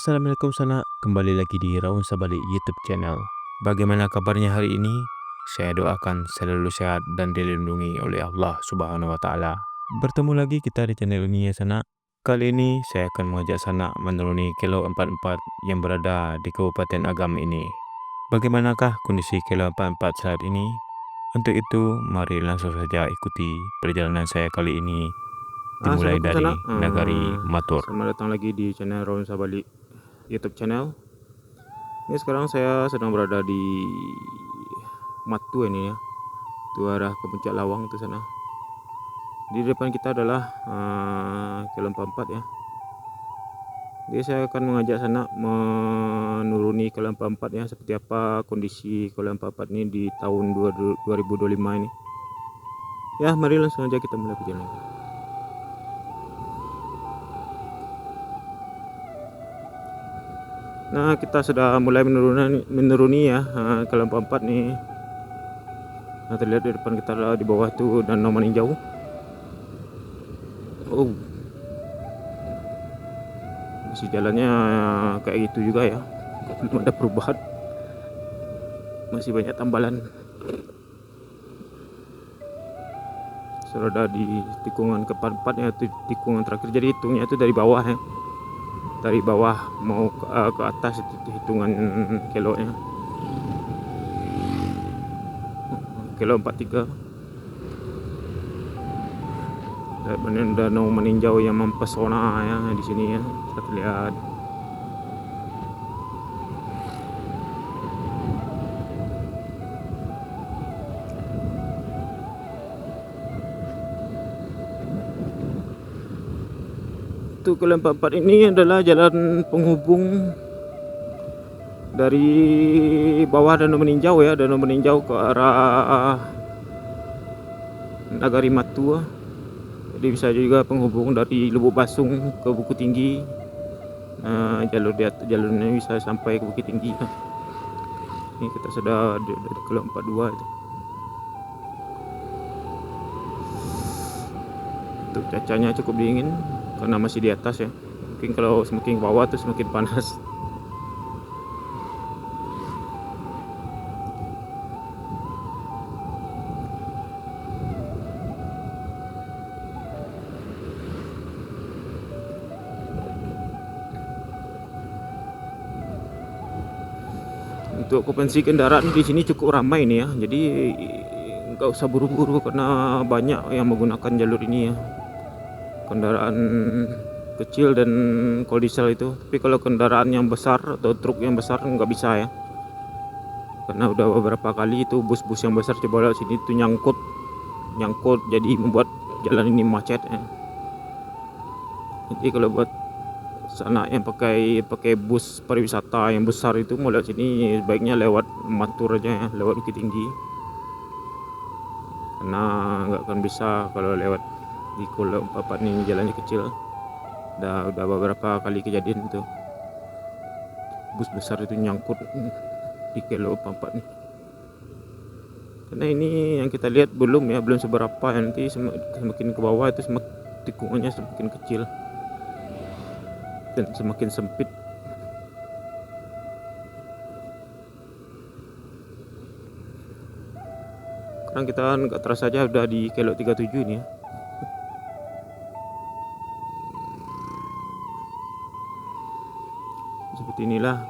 Assalamualaikum sana, kembali lagi di Raun Sabali YouTube channel. Bagaimana kabarnya hari ini? Saya doakan selalu sehat dan dilindungi oleh Allah Subhanahu wa taala. Bertemu lagi kita di channel ini ya sana. Kali ini saya akan mengajak sana menuruni kilo 44 yang berada di Kabupaten Agam ini. Bagaimanakah kondisi kilo 44 saat ini? Untuk itu, mari langsung saja ikuti perjalanan saya kali ini. Dimulai Assalamualaikum dari sana. Nagari Matur. Selamat datang lagi di channel Raun Sabali YouTube channel. Ini sekarang saya sedang berada di Matu ini ya. Itu arah ke Puncak Lawang itu sana. Di depan kita adalah kilo 44 ya. Jadi saya akan mengajak sana menuruni kilo 44 ya, seperti apa kondisi kilo 44 ini di tahun 2025 ini. Ya, mari langsung aja kita mulai perjalanan. Nah, kita sudah mulai menuruni ya ke Lampu 4 nih. Nah, terlihat di depan kita di bawah itu Danau Maninjau. Oh, masih jalannya kayak gitu juga ya, belum ada perubahan, masih banyak tambalan. Sudah di tikungan keempat ya, itu tikungan terakhir, jadi hitungnya itu dari bawah ya, dari bawah mau ke atas itu hitungan kilonya. Kilo 43 Danau Meninjau yang mempesona ya di sini ya, kita lihat. Itu Kilo 44 ini adalah jalan penghubung dari bawah Danau Meninjau ya, Danau Meninjau ke arah Nagari Matu. Jadi bisa juga penghubung dari Lubuk Basung ke Bukit Tinggi. Nah, jalurnya bisa sampai ke Bukit Tinggi. Ini kita sudah di Kilo 42 itu. Untuk cuacanya cukup dingin karena masih di atas ya. Mungkin kalau semakin ke bawah tuh semakin panas. Untuk okupansi kendaraan di sini cukup ramai nih ya. Jadi nggak usah buru-buru karena banyak yang menggunakan jalur ini ya. Kendaraan kecil dan kalau diesel itu. Tapi kalau kendaraan yang besar atau truk yang besar nggak bisa ya. Karena udah beberapa kali itu bus-bus yang besar coba lewat sini itu nyangkut jadi membuat jalan ini macet ya. Jadi kalau buat sana yang pakai bus pariwisata yang besar itu mau lewat sini sebaiknya lewat Matur aja ya, lewat Bukit Tinggi, karena nggak akan bisa kalau lewat di Kilo 44 ini jalannya kecil. Udah beberapa kali kejadian itu bus besar itu nyangkut di Kilo 44 nih. Karena ini yang kita lihat belum seberapa ya, nanti semakin ke bawah itu tikungannya semakin kecil dan semakin sempit. Sekarang kita nggak terasa aja udah di Kilo 37 ini ya. Seperti inilah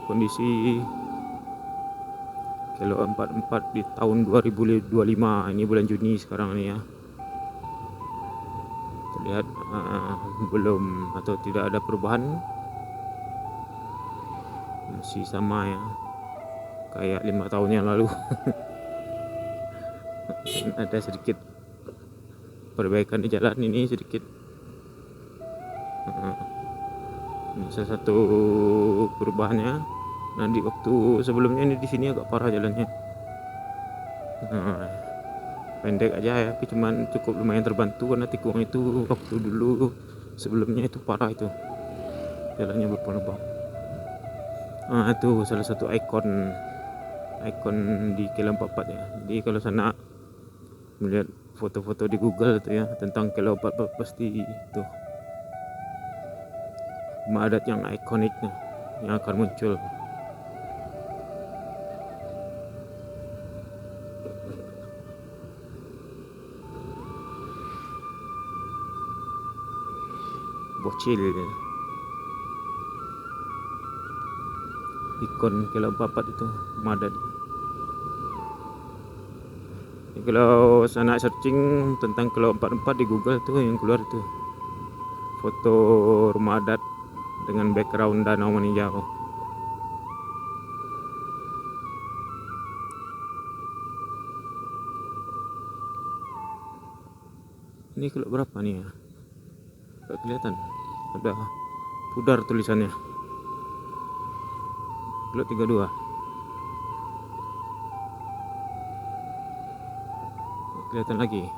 kondisi Kilo 44 di tahun 2025 ini, bulan Juni sekarang ini ya. Terlihat belum atau tidak ada perubahan, masih sama ya kayak 5 tahun yang lalu. Ada sedikit perbaikan di jalan ini sedikit. Ini salah satu perubahannya. Nah, di waktu sebelumnya ini di sini agak parah jalannya. Pendek aja ya, tapi cuman cukup lumayan terbantu karena tikungan itu waktu dulu sebelumnya itu parah, itu jalannya berlubang. Itu salah satu ikon di Kilo 44 ya. Jadi kalau sana melihat foto-foto di Google itu ya tentang Kilo 44 pasti itu rumah adat yang ikoniknya yang akan muncul. Bocil ikon Kilau Papat itu rumah adat. Kalau saya nak searching tentang Kilau 44 di Google tuh yang keluar tuh foto rumah adat dengan background danau meninjau. Ini kilo berapa nih ya? Gak kelihatan. Ada pudar tulisannya. Kilo 32. Gak kelihatan lagi.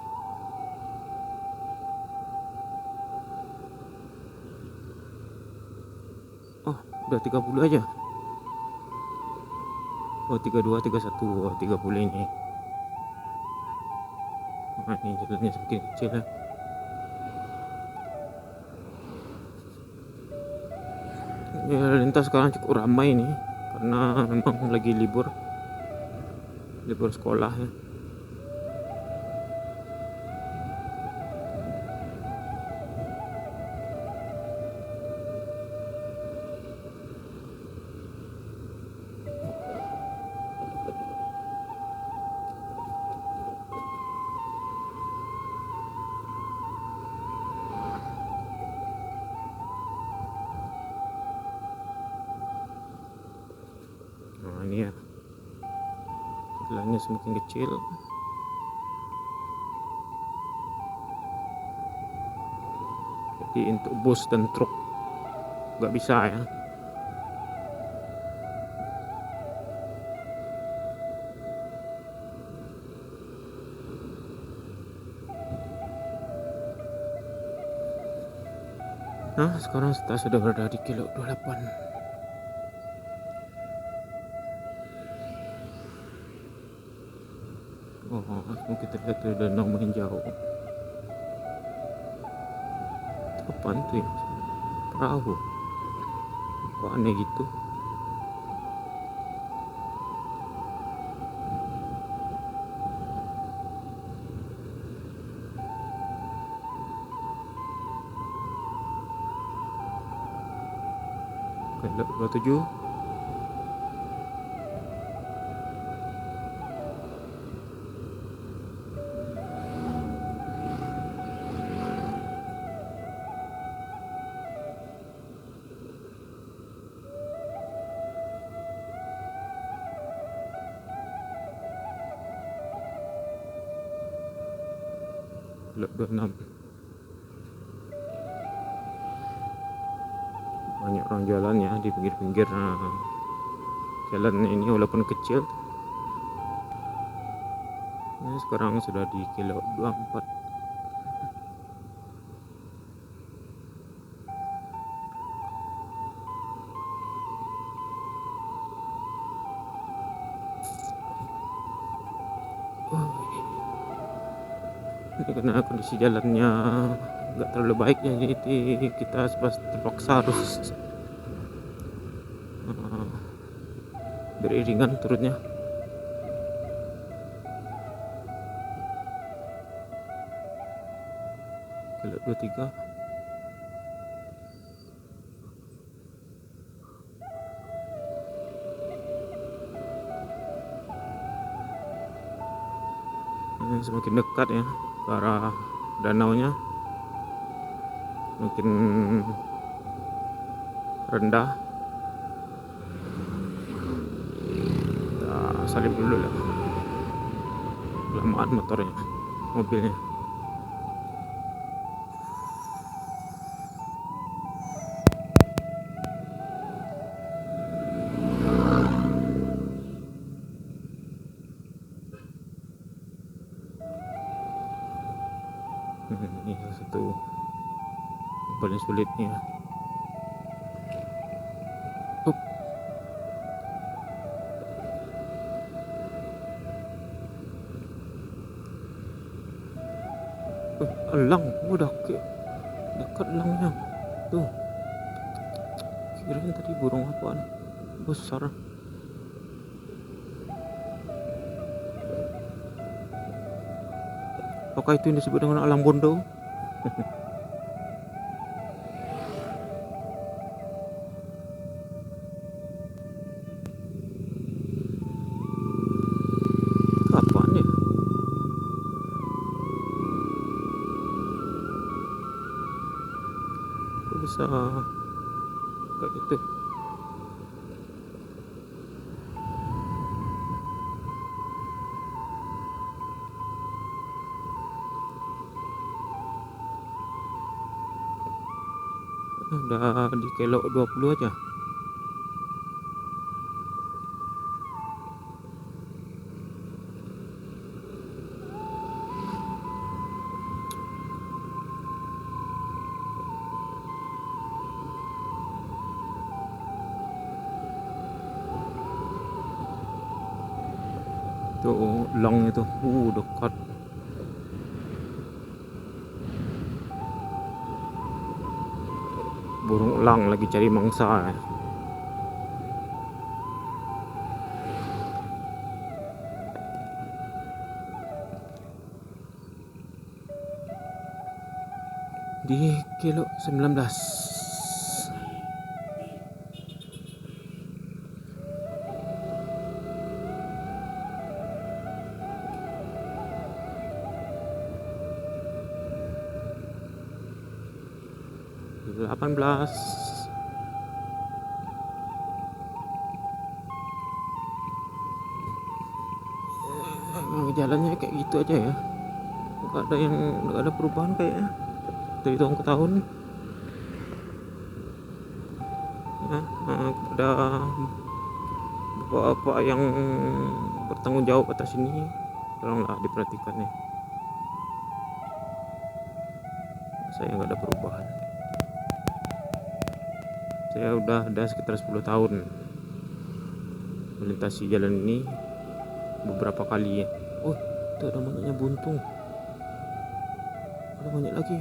Oh, udah 30 aja. Oh, 32, 31. Oh, 30 ini. Nah, ini jalannya semakin kecil ya. Ya, lintas sekarang cukup ramai nih karena memang lagi libur sekolah ya. Nah, ini ya, jalannya semakin kecil. Jadi untuk bus dan truk nggak bisa ya. Nah, sekarang kita sudah berada di kilo 28. Oh, langsung kita lihat tuh danau meninjau. Itu apaan tuh ya? Perahu. Kok aneh gitu? Kilo 27. Kilo 26. Banyak orang jalan ya di pinggir-pinggir jalan ini walaupun kecil. Ini sekarang sudah di kilo 24. Ini karena kondisi jalannya nggak terlalu baik ya, jadi kita terpaksa harus beriringan turunnya. Kilo 23. Ini semakin dekat ya ke arah danaunya, makin rendah. Kita salip dulu lah, kelamaan motornya, mobilnya. Ini salah satu yang paling sulitnya. Elang, udah dekat elangnya tuh. Kirain tadi burung apaan besar. Apakah itu yang disebut dengan alam bondo? Apaan ya? Kok bisa kayak gitu? Udah di kilo 20 aja. Tuh long itu dekat. Burung elang lagi cari mangsa. Di kilo 19. Delapan belas. Jalannya kayak gitu aja ya, nggak ada perubahan kayaknya dari tahun ke tahun. Ya, ada bapak-bapak yang bertanggung jawab atas ini, tolonglah diperhatikan ya. Saya nggak ada perubahan. Saya udah ada sekitar 10 tahun melintasi jalan ini beberapa kali ya. Oh, itu ada banyaknya buntung. Ada banyak lagi.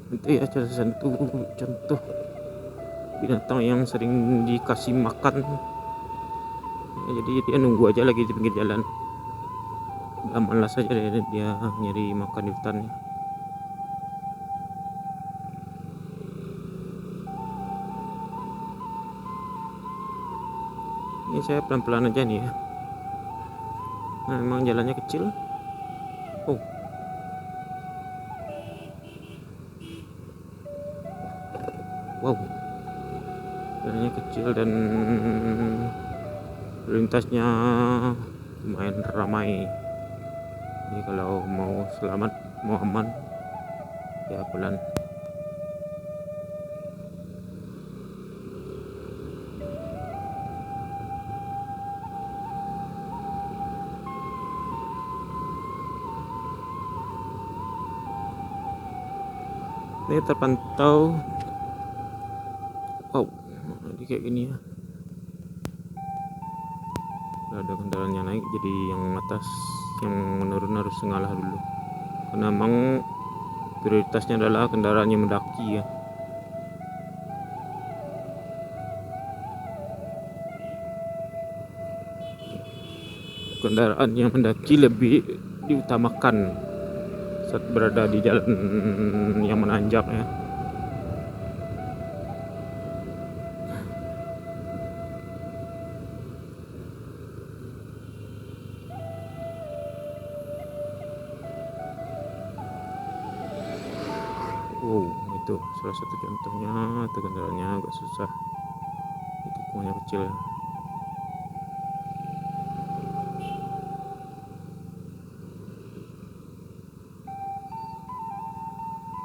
Nanti ya satu contoh binatang yang sering dikasih makan. Ya, jadi dia nunggu aja lagi di pinggir jalan. Gak malas aja dia nyari makan di hutan. Ini saya pelan-pelan aja nih ya. Nah, emang jalannya kecil. Oh, wow, jalannya kecil dan lintasnya lumayan ramai. Jadi kalau mau selamat, mau aman, ya pelan. Ini terpantau. Wow, jadi kayak gini ya. Ada kendaraan yang naik, jadi yang atas yang menurun harus ngalah dulu. Karena memang prioritasnya adalah kendaraan yang mendaki ya. Kendaraan yang mendaki lebih diutamakan saat berada di jalan yang menanjak ya. Wow, itu salah satu contohnya. Itu kendaraannya agak susah, tikungannya kecil ya.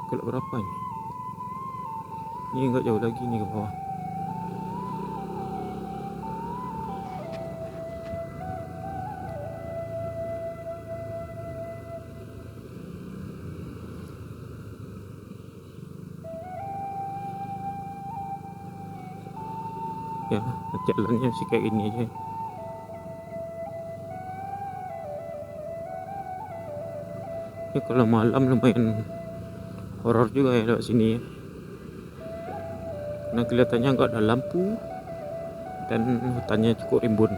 Kalau berapa ini? Ini enggak jauh lagi nih ke bawah. Ya, jalannya sih kayak gini aja. Ini kalau malam lumayan horor juga ya lewat sini ya. Karena kelihatannya nggak ada lampu dan hutannya cukup rimbun.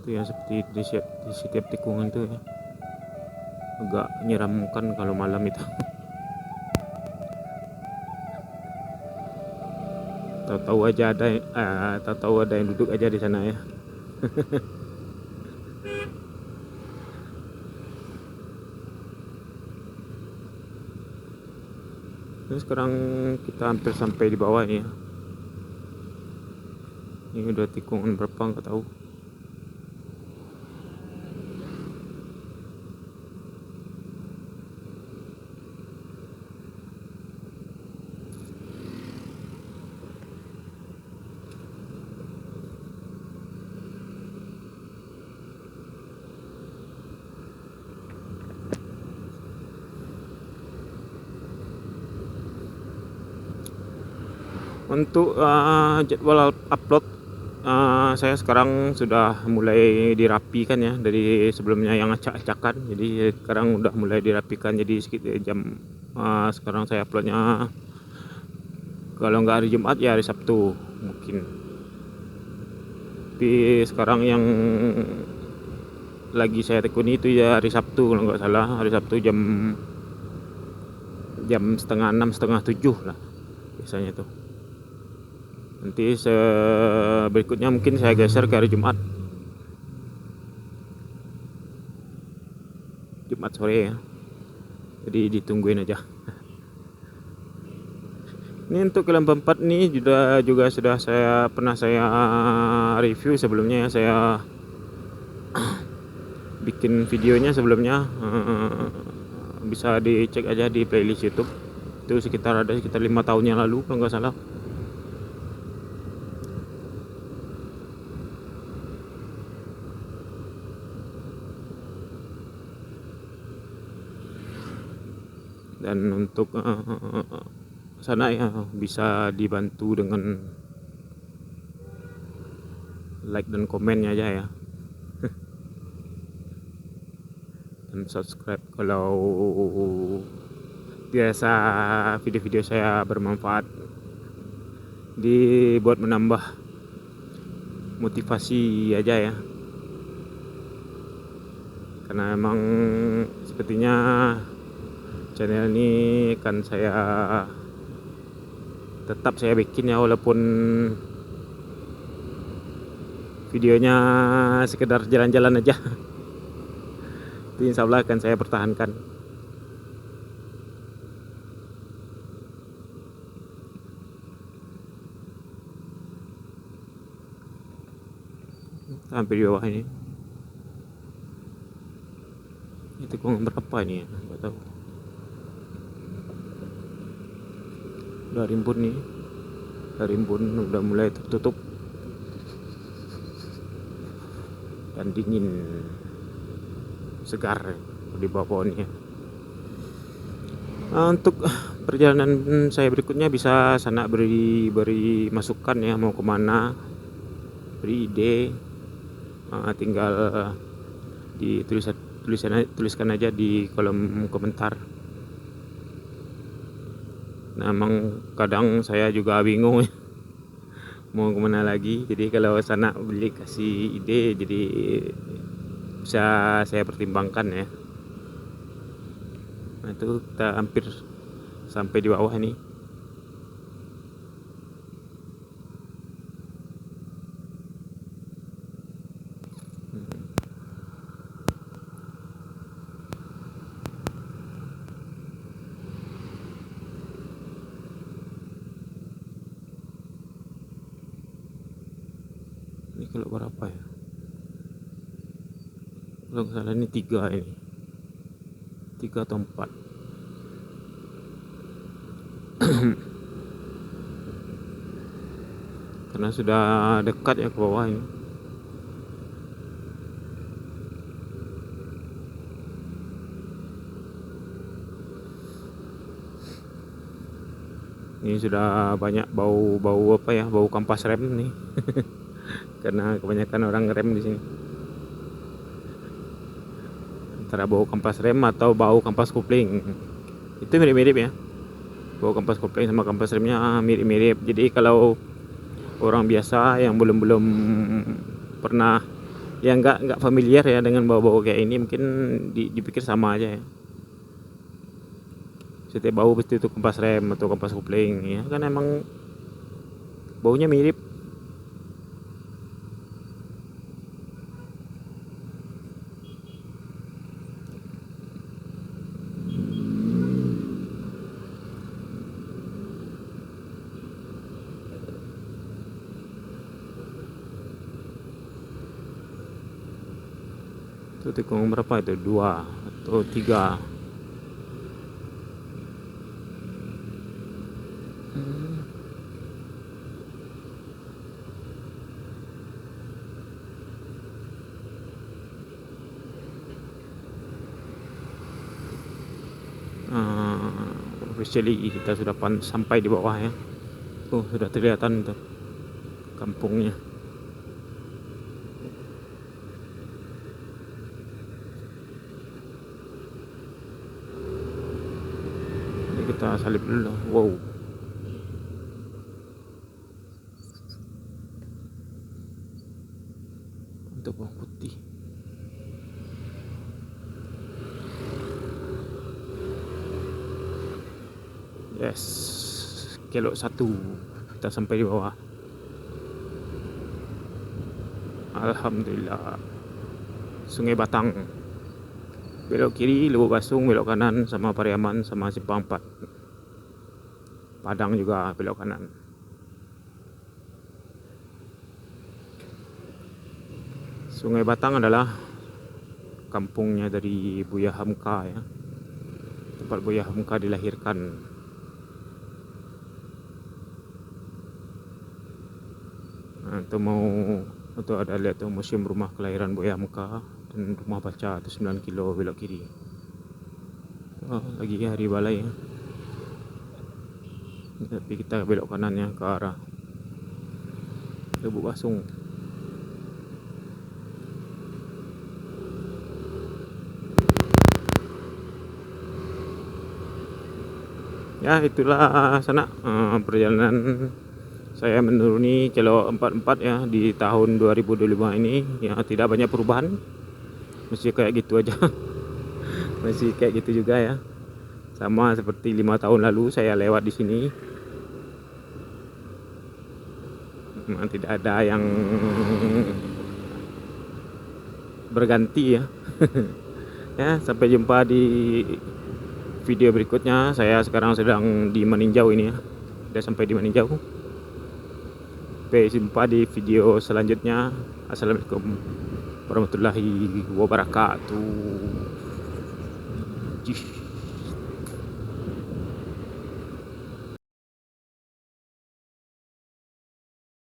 Itu yang seperti di setiap tikungan itu ya, agak menyeramkan kalau malam itu. Tahu-tahu ada yang duduk aja di sana ya. Terus sekarang kita hampir sampai di bawah ini ya. Ini udah tikungan berapa nggak tahu. Untuk jadwal upload, saya sekarang sudah mulai dirapikan ya dari sebelumnya yang acak-acakan. Jadi sekarang udah mulai dirapikan, jadi sekitar sekarang saya uploadnya kalau nggak hari Jumat ya hari Sabtu mungkin. Tapi sekarang yang lagi saya tekuni itu ya hari Sabtu kalau nggak salah, hari Sabtu jam 5:30, 6:30 lah biasanya tuh. Nanti berikutnya mungkin saya geser ke hari Jumat sore ya, jadi ditungguin aja. Ini untuk ke Lembah 4 nih juga sudah pernah saya review sebelumnya ya. Saya bikin videonya sebelumnya, bisa dicek aja di playlist YouTube. Itu sekitar 5 tahun yang lalu kalau nggak salah. Dan untuk sana ya bisa dibantu dengan like dan komennya aja ya. Dan subscribe kalau biasa video-video saya bermanfaat, dibuat menambah motivasi aja ya. Karena emang sepertinya channel ini kan tetap saya bikin ya, walaupun videonya sekedar jalan-jalan aja. Itu insya Allah akan saya pertahankan. Sampai di bawah ini. Itu kurang berapa ini ya, nggak tahu. Udah rimbun nih, udah mulai tertutup dan dingin, segar di bawah pohonnya. Untuk perjalanan saya berikutnya bisa sana beri masukan ya, mau kemana, beri ide, tinggal tuliskan aja di kolom komentar. Nah, emang kadang saya juga bingung mau kemana lagi. Jadi kalau sana beli kasih ide, jadi bisa saya pertimbangkan ya. Nah, itu kita hampir sampai di bawah nih. Ini kalau berapa ya? Kalau nggak salah ini 3 ini. 3 atau 4. Karena sudah dekat ya ke bawah ini. Ini sudah banyak bau apa ya, bau kampas rem nih. Karena kebanyakan orang ngerem di sini. antara bau kampas rem atau bau kampas kopling. Itu mirip-mirip ya, bau kampas kopling sama kampas remnya mirip-mirip. Jadi kalau orang biasa yang belum pernah, yang nggak familiar ya dengan bau-bau kayak ini, mungkin dipikir sama aja ya. Setiap bau pasti itu kampas rem atau kampas kopling ya kan, emang baunya mirip. Itu tikung berapa itu, 2 atau 3. Officially kita sudah sampai di bawah ya. Sudah kelihatan tuh kampungnya. Jadi kita salib dulu. Wow. Untuk bawang putih. Yes, kelok 1 kita sampai di bawah. Alhamdulillah. Sungai Batang. Belok kiri Lubuk Basung, belok kanan sama Pariaman sama Simpang 4. Padang juga belok kanan. Sungai Batang adalah kampungnya dari Buya Hamka ya, tempat Buya Hamka dilahirkan. Atau ada lihat tuh museum rumah kelahiran Buya Hamka dan rumah baca itu 9 kilo belok kiri. Lagi hari balai ya. Tapi kita belok kanannya ke arah Lubuk Basung. Ya itulah sana perjalanan saya menuruni Kelok 44 ya di tahun 2025 ini ya. Tidak banyak perubahan, masih kayak gitu aja. Masih kayak gitu juga ya, sama seperti 5 tahun lalu saya lewat di sini. Tidak ada yang berganti ya. Ya, sampai jumpa di video berikutnya. Saya sekarang sedang di Meninjau ini ya, sudah sampai di Meninjau. Sampai jumpa di video selanjutnya. Assalamualaikum warahmatullahi wabarakatuh.